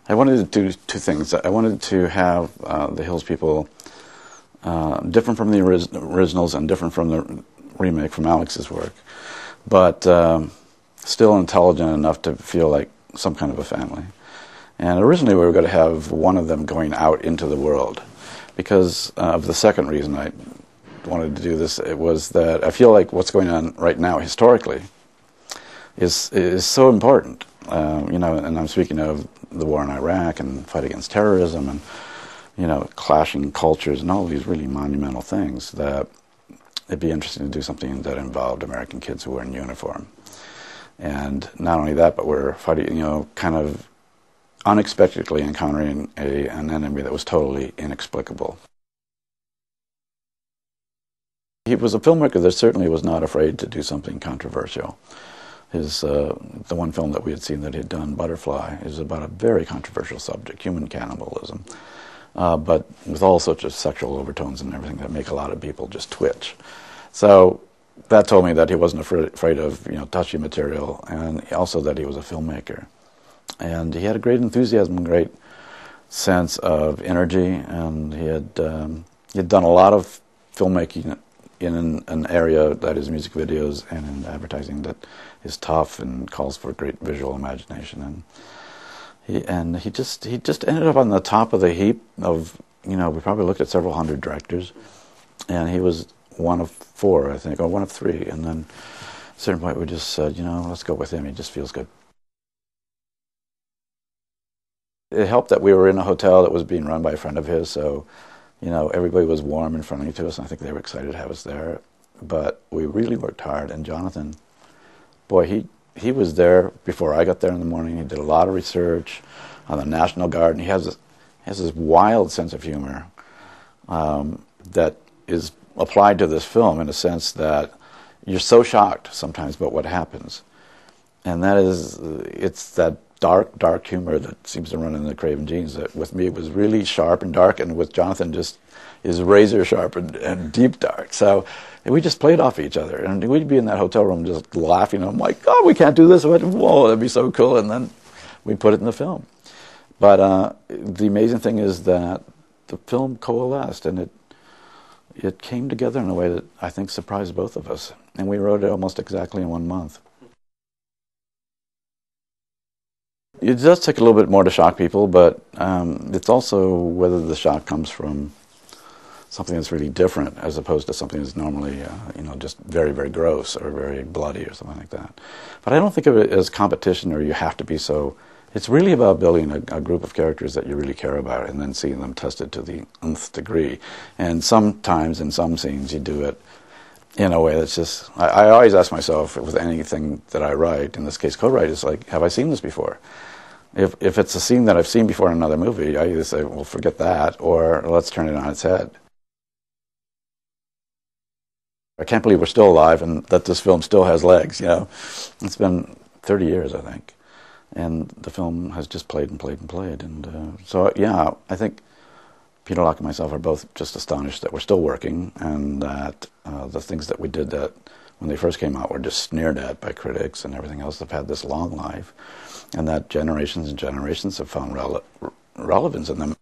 I wanted to do two things. I wanted to have the Hills people different from the originals and different from the remake from Alex's work, but still intelligent enough to feel like some kind of a family. And originally we were going to have one of them going out into the world. Because of the second reason I wanted to do this, it was that I feel like what's going on right now historically is so important. You know, and I'm speaking of the war in Iraq and fight against terrorism and, you know, clashing cultures and all these really monumental things, that it'd be interesting to do something that involved American kids who were in uniform. And not only that, but we're fighting, you know, kind of unexpectedly encountering an enemy that was totally inexplicable. He was a filmmaker that certainly was not afraid to do something controversial. The one film that we had seen that he had done, Butterfly, is about a very controversial subject, human cannibalism, but with all sorts of sexual overtones and everything that make a lot of people just twitch. So that told me that he wasn't afraid of, you know, touchy material, and also that he was a filmmaker. And he had a great enthusiasm, great sense of energy, and he had done a lot of filmmaking in an area that is music videos and in advertising that is tough and calls for great visual imagination. And he just ended up on the top of the heap of, you know, we probably looked at several hundred directors, and he was one of 4, I think, or one of 3. And then at a certain point we just said, you know, let's go with him. He just feels good. It helped that we were in a hotel that was being run by a friend of his, so, you know, everybody was warm and friendly to us, and I think they were excited to have us there. But we really worked hard, and Jonathan, boy, he was there before I got there in the morning. He did a lot of research on the National Guard, and he has this wild sense of humor that is applied to this film in a sense that you're so shocked sometimes about what happens. And that is, it's that dark humor that seems to run in the Craven genes. That with me it was really sharp and dark, and with Jonathan just is razor sharp and deep dark. So we just played off each other, and we'd be in that hotel room just laughing. I'm like, God, we can't do this. Whoa, that'd be so cool. And then we put it in the film. But the amazing thing is that the film coalesced, and it came together in a way that I think surprised both of us. And we wrote it almost exactly in 1 month. It does take a little bit more to shock people, but it's also whether the shock comes from something that's really different as opposed to something that's normally, you know, just very, very gross or very bloody or something like that. But I don't think of it as competition or you have to be so. It's really about building a group of characters that you really care about and then seeing them tested to the nth degree. And sometimes in some scenes you do it in a way that's just, I always ask myself with anything that I write, in this case co-write, is like, have I seen this before? If it's a scene that I've seen before in another movie, I either say, well, forget that, or let's turn it on its head. I can't believe we're still alive and that this film still has legs, you know. It's been 30 years, I think, and the film has just played and played and played. And so, yeah, I think Peter Locke and myself are both just astonished that we're still working, and that the things that we did that when they first came out were just sneered at by critics and everything else have had this long life, and that generations and generations have found relevance in them.